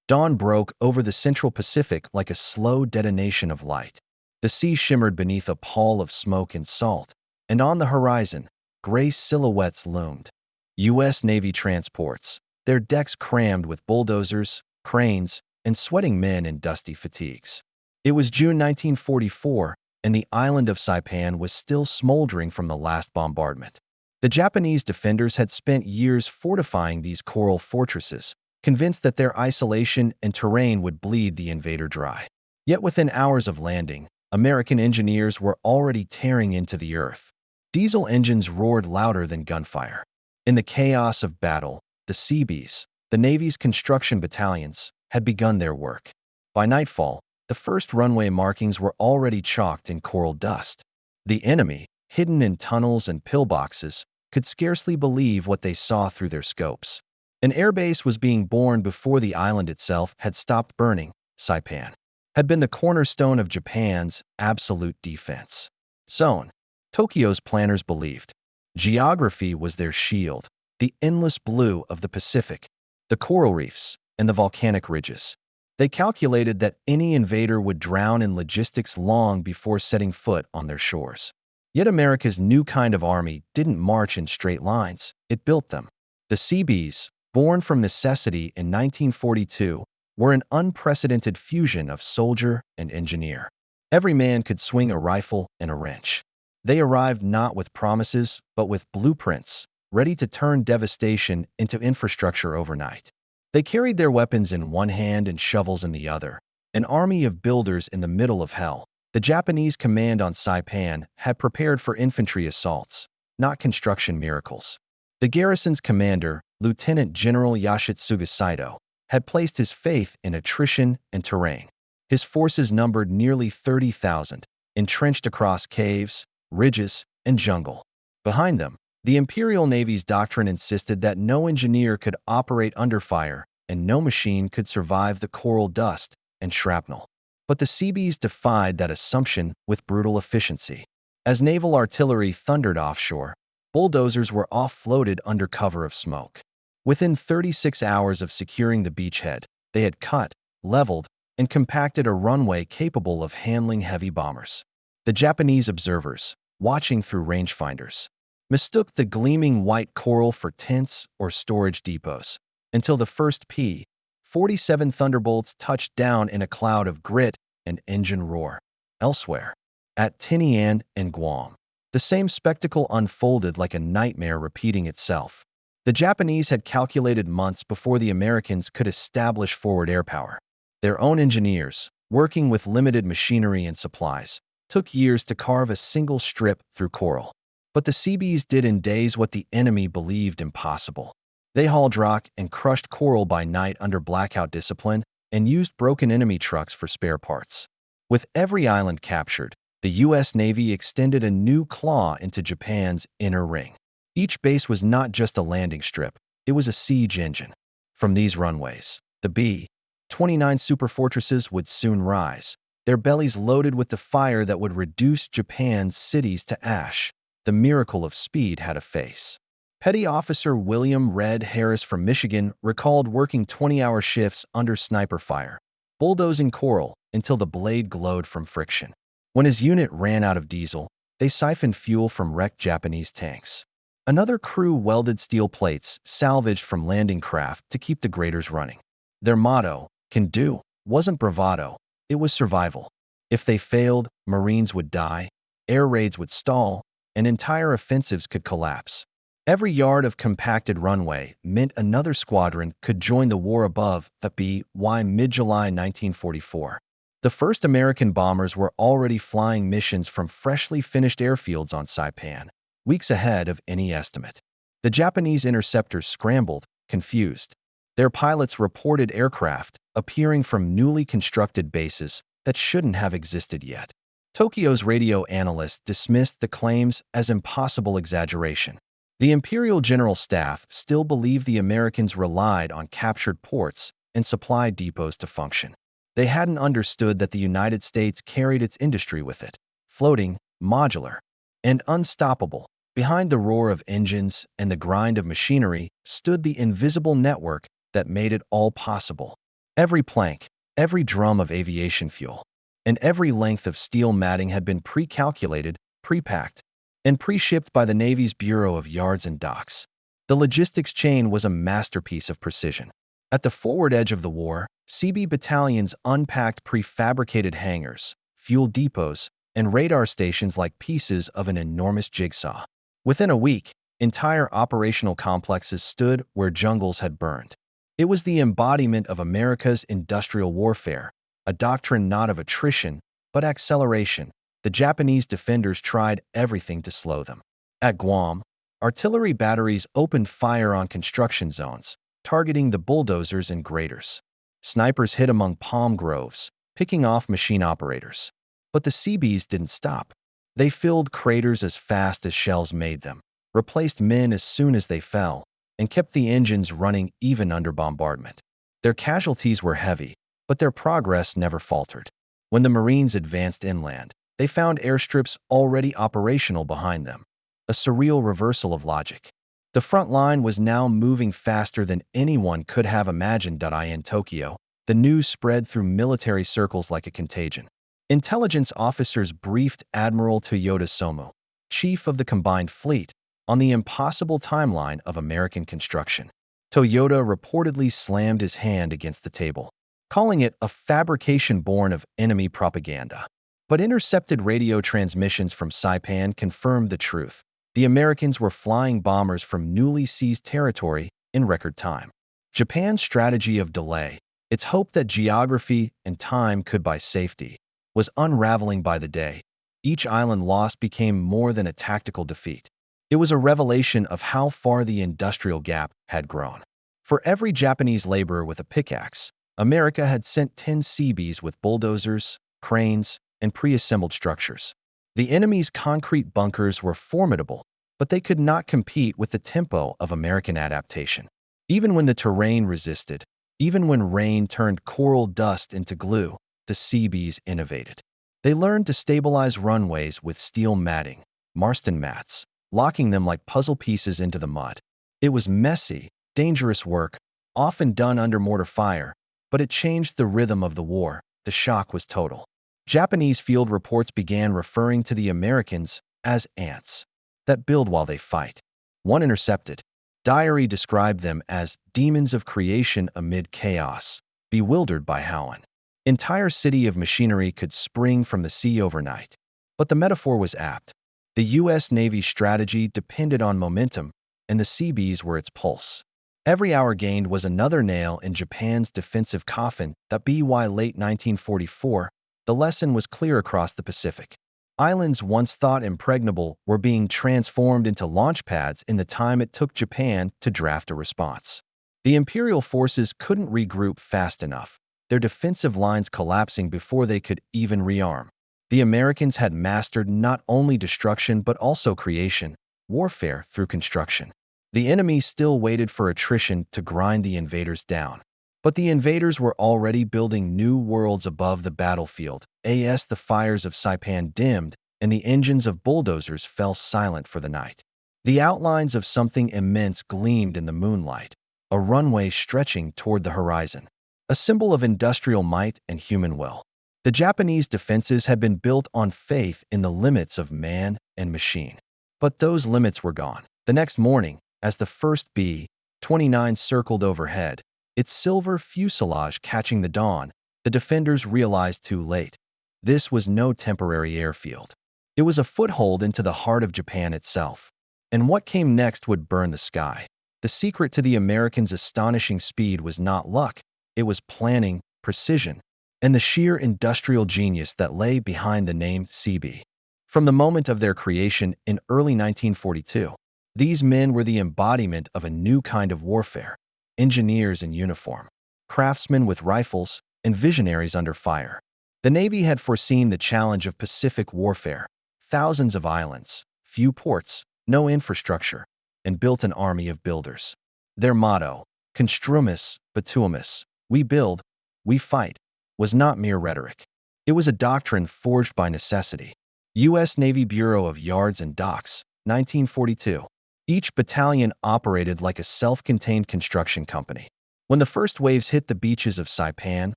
Dawn broke over the central Pacific like a slow detonation of light. The sea shimmered beneath a pall of smoke and salt, and on the horizon, gray silhouettes loomed. U.S. Navy transports, their decks crammed with bulldozers, cranes, and sweating men in dusty fatigues. It was June 1944, and the island of Saipan was still smoldering from the last bombardment. The Japanese defenders had spent years fortifying these coral fortresses, convinced that their isolation and terrain would bleed the invader dry. Yet within hours of landing, American engineers were already tearing into the earth. Diesel engines roared louder than gunfire. In the chaos of battle, the Seabees, the Navy's construction battalions, had begun their work. By nightfall, the first runway markings were already chalked in coral dust. The enemy, hidden in tunnels and pillboxes, could scarcely believe what they saw through their scopes. An airbase was being born before the island itself had stopped burning. Saipan had been the cornerstone of Japan's absolute defense. Zone, Tokyo's planners believed. Geography was their shield, the endless blue of the Pacific, the coral reefs, and the volcanic ridges. They calculated that any invader would drown in logistics long before setting foot on their shores. Yet America's new kind of army didn't march in straight lines, it built them. The Seabees, born from necessity in 1942, were an unprecedented fusion of soldier and engineer. Every man could swing a rifle and a wrench. They arrived not with promises, but with blueprints, ready to turn devastation into infrastructure overnight. They carried their weapons in one hand and shovels in the other, an army of builders in the middle of hell. The Japanese command on Saipan had prepared for infantry assaults, not construction miracles. The garrison's commander, Lieutenant General Yoshitsugu Saito, had placed his faith in attrition and terrain. His forces numbered nearly 30,000, entrenched across caves, ridges, and jungle. Behind them, the Imperial Navy's doctrine insisted that no engineer could operate under fire and no machine could survive the coral dust and shrapnel. But the Seabees defied that assumption with brutal efficiency. As naval artillery thundered offshore, bulldozers were offloaded under cover of smoke. Within 36 hours of securing the beachhead, they had cut, leveled, and compacted a runway capable of handling heavy bombers. The Japanese observers, watching through rangefinders, mistook the gleaming white coral for tents or storage depots, until the first P-47 Thunderbolts touched down in a cloud of grit and engine roar. Elsewhere, at Tinian and Guam, the same spectacle unfolded like a nightmare repeating itself. The Japanese had calculated months before the Americans could establish forward air power. Their own engineers, working with limited machinery and supplies, took years to carve a single strip through coral. But the Seabees did in days what the enemy believed impossible. They hauled rock and crushed coral by night under blackout discipline and used broken enemy trucks for spare parts. With every island captured, the U.S. Navy extended a new claw into Japan's inner ring. Each base was not just a landing strip, it was a siege engine. From these runways, the B-29 superfortresses would soon rise, their bellies loaded with the fire that would reduce Japan's cities to ash. The miracle of speed had a face. Petty Officer William Red Harris from Michigan recalled working 20-hour shifts under sniper fire, bulldozing coral until the blade glowed from friction. When his unit ran out of diesel, they siphoned fuel from wrecked Japanese tanks. Another crew welded steel plates salvaged from landing craft to keep the graters running. Their motto, "Can do," wasn't bravado, it was survival. If they failed, Marines would die, air raids would stall, and entire offensives could collapse. Every yard of compacted runway meant another squadron could join the war above. WWII mid-July 1944. The first American bombers were already flying missions from freshly finished airfields on Saipan, weeks ahead of any estimate. The Japanese interceptors scrambled, confused. Their pilots reported aircraft appearing from newly constructed bases that shouldn't have existed yet. Tokyo's radio analysts dismissed the claims as impossible exaggeration. The Imperial General Staff still believed the Americans relied on captured ports and supply depots to function. They hadn't understood that the United States carried its industry with it, floating, modular, and unstoppable. Behind the roar of engines and the grind of machinery stood the invisible network that made it all possible. Every plank, every drum of aviation fuel, and every length of steel matting had been pre-calculated, pre-packed, and pre-shipped by the Navy's Bureau of Yards and Docks. The logistics chain was a masterpiece of precision. At the forward edge of the war, Seabee battalions unpacked prefabricated hangars, fuel depots, and radar stations like pieces of an enormous jigsaw. Within a week, entire operational complexes stood where jungles had burned. It was the embodiment of America's industrial warfare, a doctrine not of attrition, but acceleration. The Japanese defenders tried everything to slow them. At Guam, artillery batteries opened fire on construction zones, targeting the bulldozers and graders. Snipers hid among palm groves, picking off machine operators. But the Seabees didn't stop. They filled craters as fast as shells made them, replaced men as soon as they fell, and kept the engines running even under bombardment. Their casualties were heavy, but their progress never faltered. When the Marines advanced inland, they found airstrips already operational behind them, a surreal reversal of logic. The front line was now moving faster than anyone could have imagined. In Tokyo, the news spread through military circles like a contagion. Intelligence officers briefed Admiral Toyoda Somo, chief of the combined fleet, on the impossible timeline of American construction. Toyoda reportedly slammed his hand against the table, calling it a fabrication born of enemy propaganda. But intercepted radio transmissions from Saipan confirmed the truth. The Americans were flying bombers from newly seized territory in record time. Japan's strategy of delay, its hope that geography and time could buy safety, was unraveling by the day. Each island lost became more than a tactical defeat. It was a revelation of how far the industrial gap had grown. For every Japanese laborer with a pickaxe, America had sent 10 Seabees with bulldozers, cranes, and pre-assembled structures. The enemy's concrete bunkers were formidable, but they could not compete with the tempo of American adaptation. Even when the terrain resisted, even when rain turned coral dust into glue, the Seabees innovated. They learned to stabilize runways with steel matting, Marston mats, locking them like puzzle pieces into the mud. It was messy, dangerous work, often done under mortar fire, but it changed the rhythm of the war. The shock was total. Japanese field reports began referring to the Americans as ants that build while they fight. One intercepted diary described them as demons of creation amid chaos, bewildered by Howen. Entire city of machinery could spring from the sea overnight. But the metaphor was apt. The U.S. Navy's strategy depended on momentum, and the Seabees were its pulse. Every hour gained was another nail in Japan's defensive coffin. By late 1944, the lesson was clear across the Pacific. Islands once thought impregnable were being transformed into launch pads in the time it took Japan to draft a response. The Imperial forces couldn't regroup fast enough, their defensive lines collapsing before they could even rearm. The Americans had mastered not only destruction but also creation, warfare through construction. The enemy still waited for attrition to grind the invaders down. But the invaders were already building new worlds above the battlefield. As the fires of Saipan dimmed and the engines of bulldozers fell silent for the night. The outlines of something immense gleamed in the moonlight, a runway stretching toward the horizon, a symbol of industrial might and human will. The Japanese defenses had been built on faith in the limits of man and machine. But those limits were gone. The next morning, as the first B-29 circled overhead, its silver fuselage catching the dawn, the defenders realized too late. This was no temporary airfield. It was a foothold into the heart of Japan itself. And what came next would burn the sky. The secret to the Americans' astonishing speed was not luck. It was planning, precision, and the sheer industrial genius that lay behind the name Seabee. From the moment of their creation in early 1942, these men were the embodiment of a new kind of warfare. Engineers in uniform, craftsmen with rifles, and visionaries under fire. The Navy had foreseen the challenge of Pacific warfare, thousands of islands, few ports, no infrastructure, and built an army of builders. Their motto, Construmus, Bituimus, we build, we fight, was not mere rhetoric. It was a doctrine forged by necessity. U.S. Navy Bureau of Yards and Docks, 1942. Each battalion operated like a self-contained construction company. When the first waves hit the beaches of Saipan,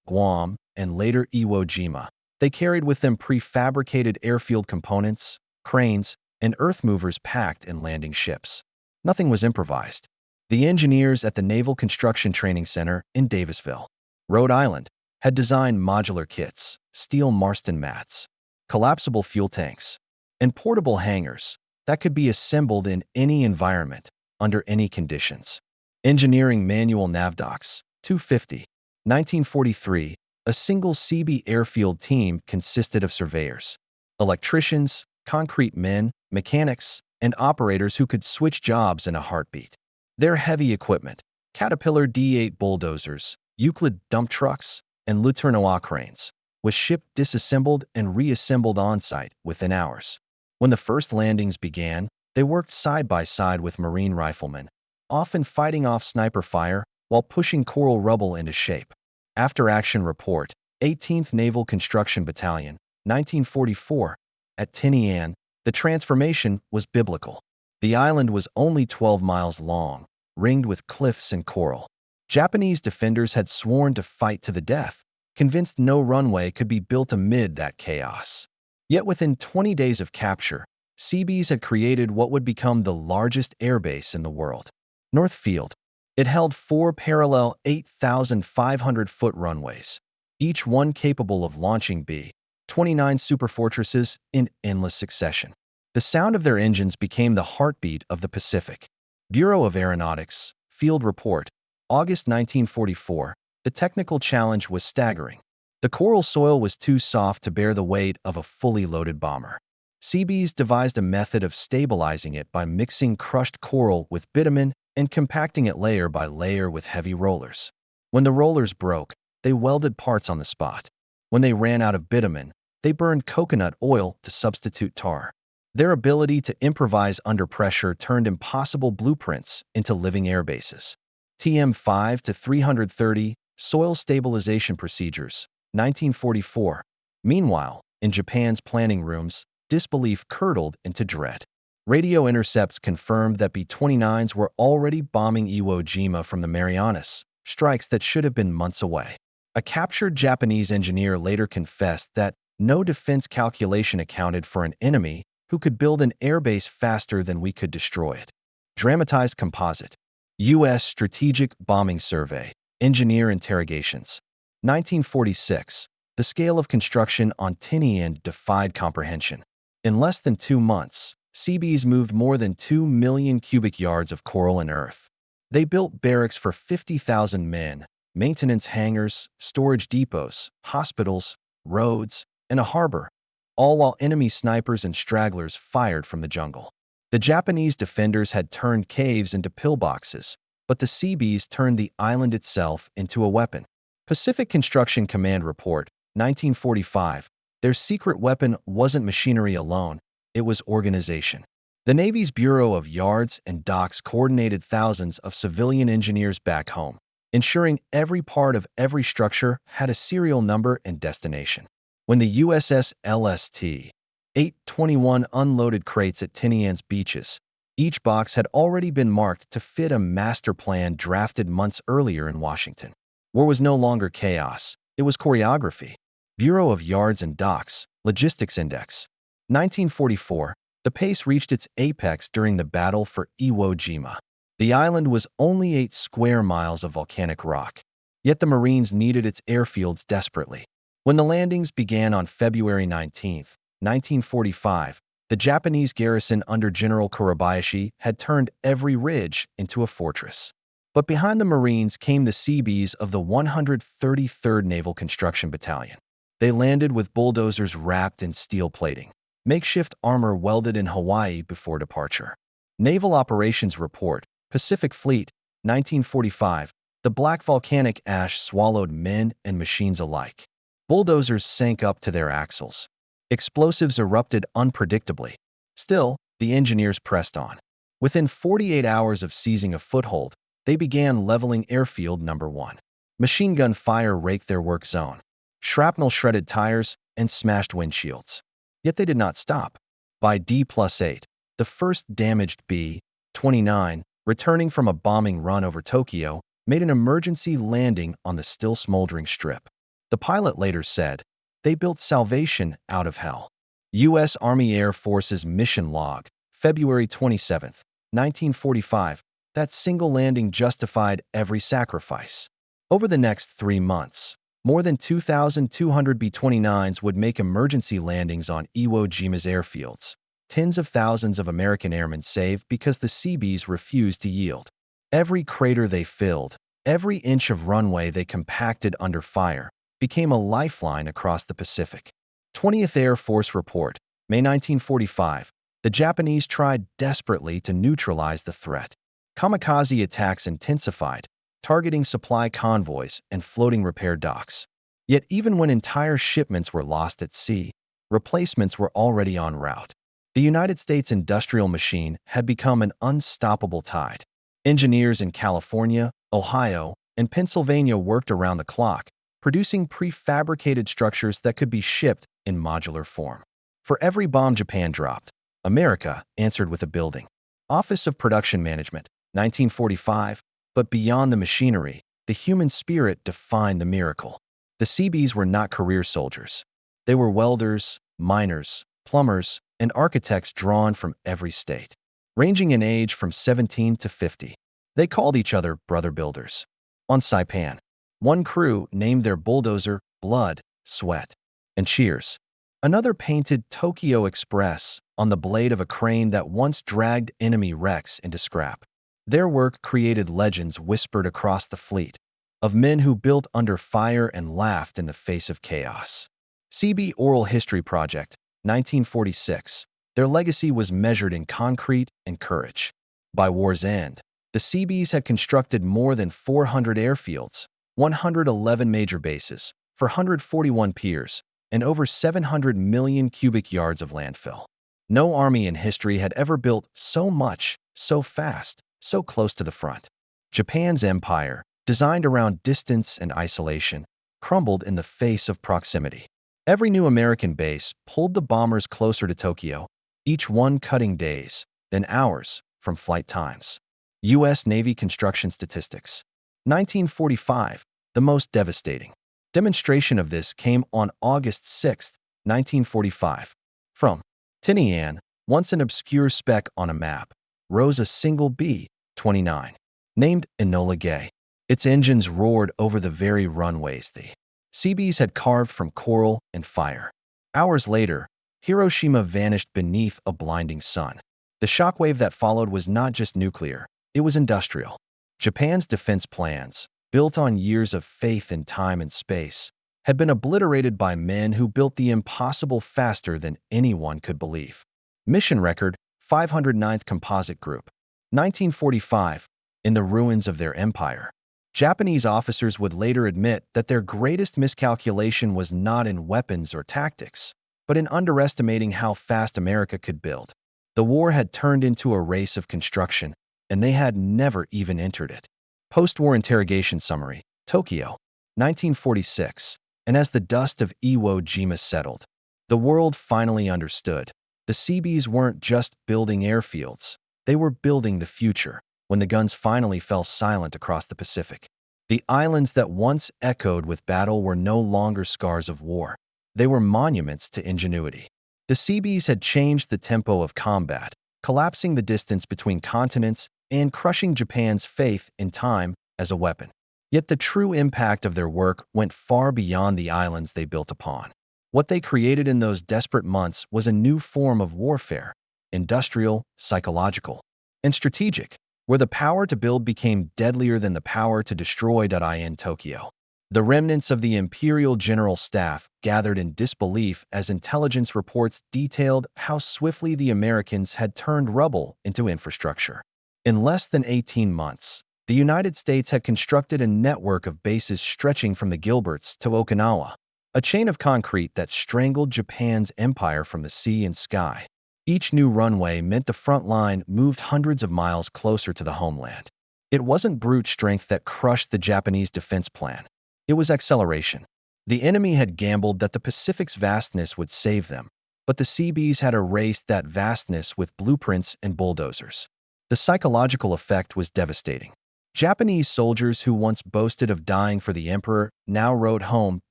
Guam, and later Iwo Jima, they carried with them prefabricated airfield components, cranes, and earth movers packed in landing ships. Nothing was improvised. The engineers at the Naval Construction Training Center in Davisville, Rhode Island, had designed modular kits, steel Marston mats, collapsible fuel tanks, and portable hangars that could be assembled in any environment, under any conditions. Engineering Manual Navdocs, 250, 1943, a single Seabee airfield team consisted of surveyors, electricians, concrete men, mechanics, and operators who could switch jobs in a heartbeat. Their heavy equipment, Caterpillar D8 bulldozers, Euclid dump trucks, and Luternois cranes, was shipped disassembled and reassembled on-site within hours. When the first landings began, they worked side by side with Marine riflemen, often fighting off sniper fire while pushing coral rubble into shape. After-action report, 18th Naval Construction Battalion, 1944, at Tinian, the transformation was biblical. The island was only 12 miles long, ringed with cliffs and coral. Japanese defenders had sworn to fight to the death, convinced no runway could be built amid that chaos. Yet within 20 days of capture, Seabees had created what would become the largest airbase in the world. Northfield. It held 4 parallel 8,500-foot runways, each one capable of launching B-29 superfortresses in endless succession. The sound of their engines became the heartbeat of the Pacific. Bureau of Aeronautics, Field Report, August 1944. The technical challenge was staggering. The coral soil was too soft to bear the weight of a fully loaded bomber. Seabees devised a method of stabilizing it by mixing crushed coral with bitumen and compacting it layer by layer with heavy rollers. When the rollers broke, they welded parts on the spot. When they ran out of bitumen, they burned coconut oil to substitute tar. Their ability to improvise under pressure turned impossible blueprints into living airbases. TM5 to 330, Soil Stabilization Procedures, 1944. Meanwhile, in Japan's planning rooms, disbelief curdled into dread. Radio intercepts confirmed that B-29s were already bombing Iwo Jima from the Marianas, strikes that should have been months away. A captured Japanese engineer later confessed that no defense calculation accounted for an enemy who could build an airbase faster than we could destroy it. Dramatized composite. U.S. Strategic Bombing Survey. Engineer Interrogations. 1946. The scale of construction on Tinian defied comprehension. In less than 2 months, Seabees moved more than 2 million cubic yards of coral and earth. They built barracks for 50,000 men, maintenance hangars, storage depots, hospitals, roads, and a harbor, all while enemy snipers and stragglers fired from the jungle. The Japanese defenders had turned caves into pillboxes, but the Seabees turned the island itself into a weapon. Pacific Construction Command Report, 1945. Their secret weapon wasn't machinery alone, it was organization. The Navy's Bureau of Yards and Docks coordinated thousands of civilian engineers back home, ensuring every part of every structure had a serial number and destination. When the USS LST 821 unloaded crates at Tinian's beaches, each box had already been marked to fit a master plan drafted months earlier in Washington. War was no longer chaos, it was choreography. Bureau of Yards and Docks, Logistics Index. 1944, the pace reached its apex during the battle for Iwo Jima. The island was only 8 square miles of volcanic rock, yet the Marines needed its airfields desperately. When the landings began on February 19, 1945, the Japanese garrison under General Kurabayashi had turned every ridge into a fortress. But behind the Marines came the Seabees of the 133rd Naval Construction Battalion. They landed with bulldozers wrapped in steel plating, makeshift armor welded in Hawaii before departure. Naval Operations Report, Pacific Fleet, 1945. The black volcanic ash swallowed men and machines alike. Bulldozers sank up to their axles. Explosives erupted unpredictably. Still, the engineers pressed on. Within 48 hours of seizing a foothold, they began leveling Airfield No. 1. Machine gun fire raked their work zone. Shrapnel shredded tires and smashed windshields. Yet they did not stop. By D+8, the first damaged B-29, returning from a bombing run over Tokyo, made an emergency landing on the still smoldering strip. The pilot later said, "They built salvation out of hell." U.S. Army Air Force's mission log, February 27, 1945, that single landing justified every sacrifice. Over the next 3 months, more than 2,200 B-29s would make emergency landings on Iwo Jima's airfields. Tens of thousands of American airmen saved because the Seabees refused to yield. Every crater they filled, every inch of runway they compacted under fire, became a lifeline across the Pacific. 20th Air Force report, May 1945. The Japanese tried desperately to neutralize the threat. Kamikaze attacks intensified, targeting supply convoys and floating repair docks. Yet even when entire shipments were lost at sea, replacements were already en route. The United States industrial machine had become an unstoppable tide. Engineers in California, Ohio, and Pennsylvania worked around the clock, producing prefabricated structures that could be shipped in modular form. For every bomb Japan dropped, America answered with a building. Office of Production Management, 1945. But beyond the machinery, the human spirit defined the miracle. The Seabees were not career soldiers. They were welders, miners, plumbers, and architects drawn from every state, ranging in age from 17 to 50. They called each other brother builders. On Saipan, one crew named their bulldozer Blood, Sweat, and Cheers. Another painted Tokyo Express on the blade of a crane that once dragged enemy wrecks into scrap. Their work created legends whispered across the fleet, of men who built under fire and laughed in the face of chaos. Seabee Oral History Project, 1946. Their legacy was measured in concrete and courage. By war's end, the Seabees had constructed more than 400 airfields, 111 major bases, 441 piers, and over 700 million cubic yards of landfill. No army in history had ever built so much, so fast, so close to the front. Japan's empire, designed around distance and isolation, crumbled in the face of proximity. Every new American base pulled the bombers closer to Tokyo, each one cutting days, then hours, from flight times. U.S. Navy construction statistics. 1945, the most devastating. Demonstration of this came on August 6, 1945. From Tinian, once an obscure speck on a map, rose a single B-29, named Enola Gay. Its engines roared over the very runways the Seabees had carved from coral and fire. Hours later, Hiroshima vanished beneath a blinding sun. The shockwave that followed was not just nuclear, it was industrial. Japan's defense plans, built on years of faith in time and space, had been obliterated by men who built the impossible faster than anyone could believe. Mission record, 509th Composite Group. 1945, in the ruins of their empire. Japanese officers would later admit that their greatest miscalculation was not in weapons or tactics, but in underestimating how fast America could build. The war had turned into a race of construction, and they had never even entered it. Post-war interrogation summary, Tokyo, 1946. And as the dust of Iwo Jima settled, the world finally understood. The Seabees weren't just building airfields, they were building the future. When the guns finally fell silent across the Pacific, the islands that once echoed with battle were no longer scars of war. They were monuments to ingenuity. The Seabees had changed the tempo of combat, collapsing the distance between continents and crushing Japan's faith in time as a weapon. Yet the true impact of their work went far beyond the islands they built upon. What they created in those desperate months was a new form of warfare, industrial, psychological, and strategic, where the power to build became deadlier than the power to destroy. In Tokyo, the remnants of the Imperial General Staff gathered in disbelief as intelligence reports detailed how swiftly the Americans had turned rubble into infrastructure. In less than 18 months, the United States had constructed a network of bases stretching from the Gilberts to Okinawa, a chain of concrete that strangled Japan's empire from the sea and sky. Each new runway meant the front line moved hundreds of miles closer to the homeland. It wasn't brute strength that crushed the Japanese defense plan. It was acceleration. The enemy had gambled that the Pacific's vastness would save them, but the Seabees had erased that vastness with blueprints and bulldozers. The psychological effect was devastating. Japanese soldiers who once boasted of dying for the emperor now wrote home,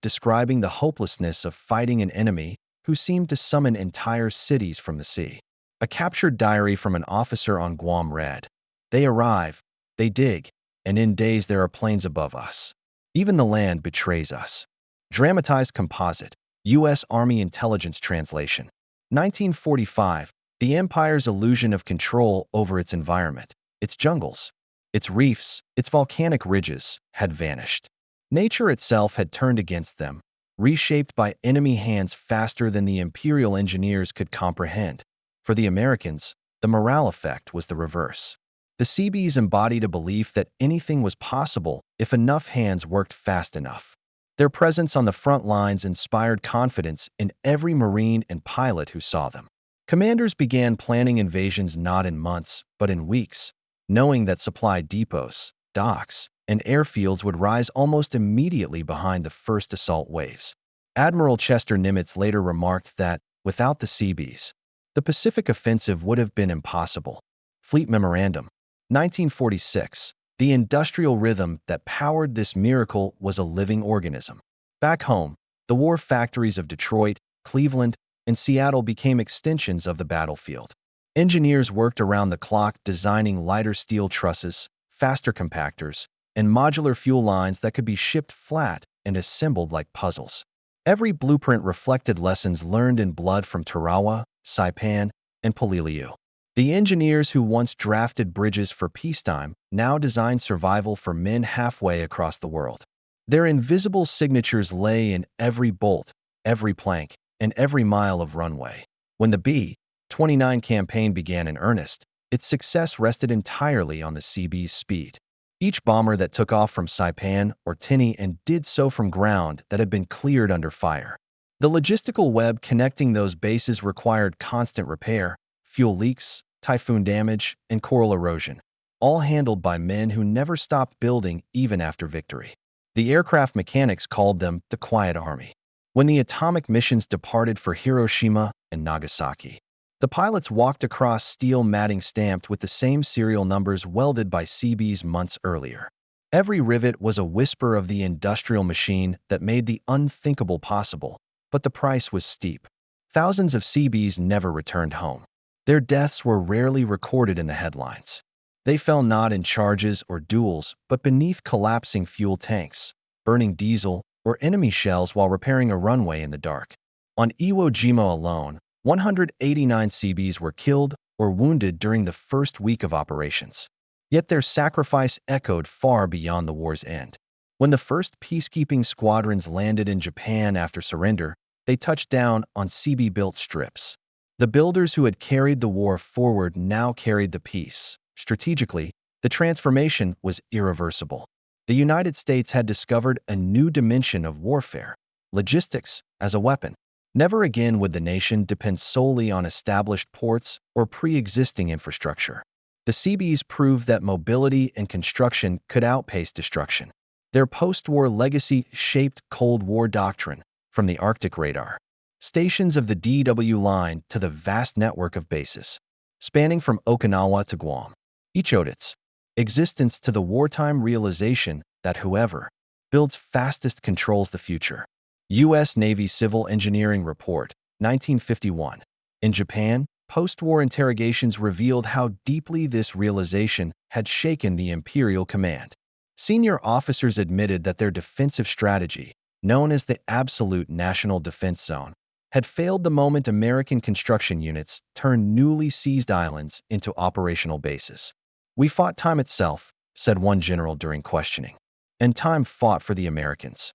describing the hopelessness of fighting an enemy who seemed to summon entire cities from the sea. A captured diary from an officer on Guam read, "They arrive, they dig, and in days there are planes above us. Even the land betrays us." Dramatized composite, U.S. Army Intelligence Translation. 1945, the empire's illusion of control over its environment, its jungles, its reefs, its volcanic ridges, had vanished. Nature itself had turned against them, reshaped by enemy hands faster than the imperial engineers could comprehend. For the Americans, the morale effect was the reverse. The Seabees embodied a belief that anything was possible if enough hands worked fast enough. Their presence on the front lines inspired confidence in every Marine and pilot who saw them. Commanders began planning invasions not in months, but in weeks, knowing that supply depots, docks, and airfields would rise almost immediately behind the first assault waves. Admiral Chester Nimitz later remarked that, without the Seabees, the Pacific offensive would have been impossible. Fleet Memorandum. 1946. The industrial rhythm that powered this miracle was a living organism. Back home, the war factories of Detroit, Cleveland, and Seattle became extensions of the battlefield. Engineers worked around the clock designing lighter steel trusses, faster compactors, and modular fuel lines that could be shipped flat and assembled like puzzles. Every blueprint reflected lessons learned in blood from Tarawa, Saipan, and Polilliu. The engineers who once drafted bridges for peacetime now designed survival for men halfway across the world. Their invisible signatures lay in every bolt, every plank, and every mile of runway. When the B-29 campaign began in earnest, its success rested entirely on the Seabees' speed. Each bomber that took off from Saipan or Tinian and did so from ground that had been cleared under fire. The logistical web connecting those bases required constant repair, fuel leaks, typhoon damage, and coral erosion, all handled by men who never stopped building even after victory. The aircraft mechanics called them the Quiet Army. When the atomic missions departed for Hiroshima and Nagasaki, the pilots walked across steel matting stamped with the same serial numbers welded by Seabees months earlier. Every rivet was a whisper of the industrial machine that made the unthinkable possible, but the price was steep. Thousands of Seabees never returned home. Their deaths were rarely recorded in the headlines. They fell not in charges or duels, but beneath collapsing fuel tanks, burning diesel, or enemy shells while repairing a runway in the dark. On Iwo Jima alone, 189 Seabees were killed or wounded during the first week of operations. Yet their sacrifice echoed far beyond the war's end. When the first peacekeeping squadrons landed in Japan after surrender, they touched down on Seabee-built strips. The builders who had carried the war forward now carried the peace. Strategically, the transformation was irreversible. The United States had discovered a new dimension of warfare, logistics as a weapon. Never again would the nation depend solely on established ports or pre-existing infrastructure. The Seabees proved that mobility and construction could outpace destruction. Their post-war legacy shaped Cold War doctrine, from the Arctic radar stations of the WWII line to the vast network of bases, spanning from Okinawa to Guam. Each owed its existence to the wartime realization that whoever builds fastest controls the future. U.S. Navy Civil Engineering Report, 1951. In Japan, post-war interrogations revealed how deeply this realization had shaken the imperial command. Senior officers admitted that their defensive strategy, known as the Absolute National Defense Zone, had failed the moment American construction units turned newly seized islands into operational bases. "We fought time itself," said one general during questioning. And time fought for the Americans.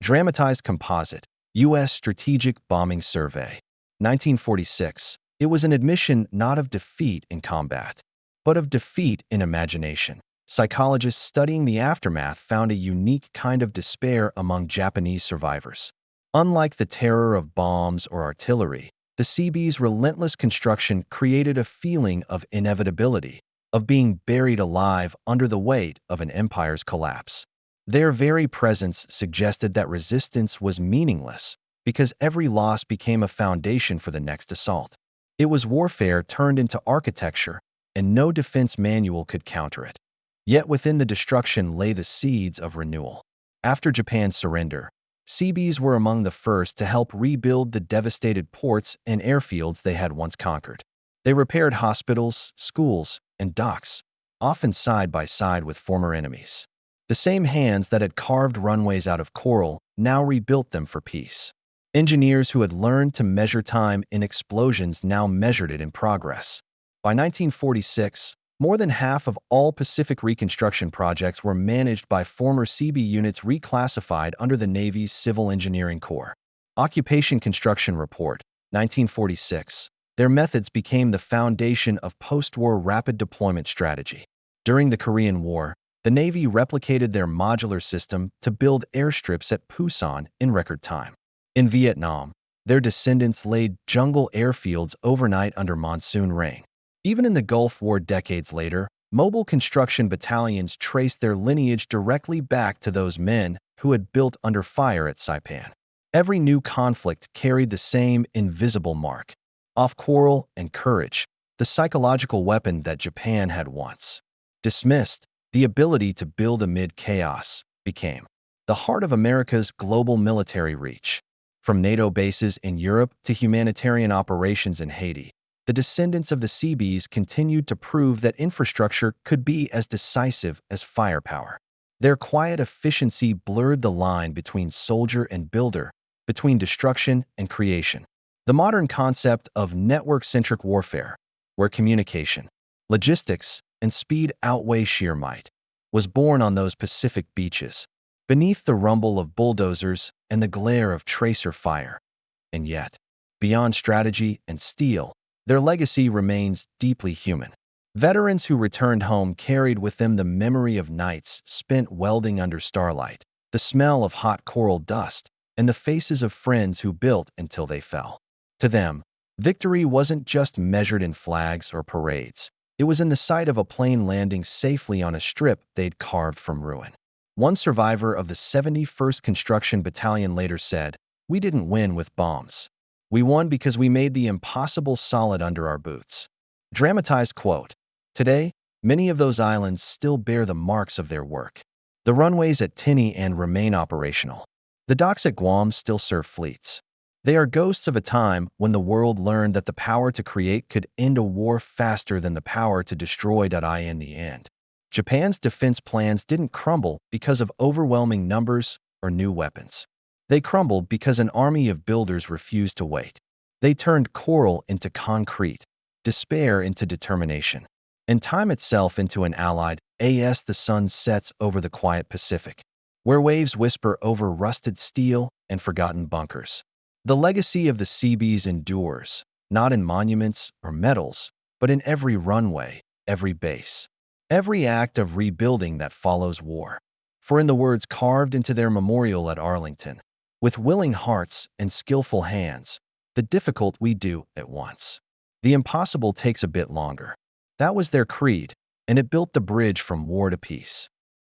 Dramatized composite, U.S. Strategic Bombing Survey. 1946. It was an admission not of defeat in combat, but of defeat in imagination. Psychologists studying the aftermath found a unique kind of despair among Japanese survivors. Unlike the terror of bombs or artillery, the Seabees' relentless construction created a feeling of inevitability, of being buried alive under the weight of an empire's collapse. Their very presence suggested that resistance was meaningless because every loss became a foundation for the next assault. It was warfare turned into architecture, and no defense manual could counter it. Yet within the destruction lay the seeds of renewal. After Japan's surrender, Seabees were among the first to help rebuild the devastated ports and airfields they had once conquered. They repaired hospitals, schools, and docks, often side by side with former enemies. The same hands that had carved runways out of coral now rebuilt them for peace. Engineers who had learned to measure time in explosions now measured it in progress. By 1946, more than half of all Pacific reconstruction projects were managed by former CB units reclassified under the Navy's Civil Engineering Corps. Occupation Construction Report, 1946. Their methods became the foundation of post-war rapid deployment strategy. During the Korean War, the Navy replicated their modular system to build airstrips at Pusan in record time. In Vietnam, their descendants laid jungle airfields overnight under monsoon rain. Even in the Gulf War decades later, mobile construction battalions traced their lineage directly back to those men who had built under fire at Saipan. Every new conflict carried the same invisible mark: off quarrel and courage, the psychological weapon that Japan had once dismissed. The ability to build amid chaos became the heart of America's global military reach. From NATO bases in Europe to humanitarian operations in Haiti, the descendants of the Seabees continued to prove that infrastructure could be as decisive as firepower. Their quiet efficiency blurred the line between soldier and builder, between destruction and creation. The modern concept of network-centric warfare, where communication, logistics, and speed outweigh sheer might, was born on those Pacific beaches, beneath the rumble of bulldozers and the glare of tracer fire. And yet, beyond strategy and steel, their legacy remains deeply human. Veterans who returned home carried with them the memory of nights spent welding under starlight, the smell of hot coral dust, and the faces of friends who built until they fell. To them, victory wasn't just measured in flags or parades. It was in the sight of a plane landing safely on a strip they'd carved from ruin. One survivor of the 71st Construction Battalion later said, "We didn't win with bombs. We won because we made the impossible solid under our boots." Dramatized quote. Today, many of those islands still bear the marks of their work. The runways at Tinian and remain operational. The docks at Guam still serve fleets. They are ghosts of a time when the world learned that the power to create could end a war faster than the power to destroy. In the end, Japan's defense plans didn't crumble because of overwhelming numbers or new weapons. They crumbled because an army of builders refused to wait. They turned coral into concrete, despair into determination, and time itself into an allied. As the sun sets over the quiet Pacific, where waves whisper over rusted steel and forgotten bunkers. The legacy of the Seabees endures, not in monuments or medals, but in every runway, every base, every act of rebuilding that follows war. For in the words carved into their memorial at Arlington, "With willing hearts and skillful hands, the difficult we do at once. The impossible takes a bit longer." That was their creed, and it built the bridge from war to peace.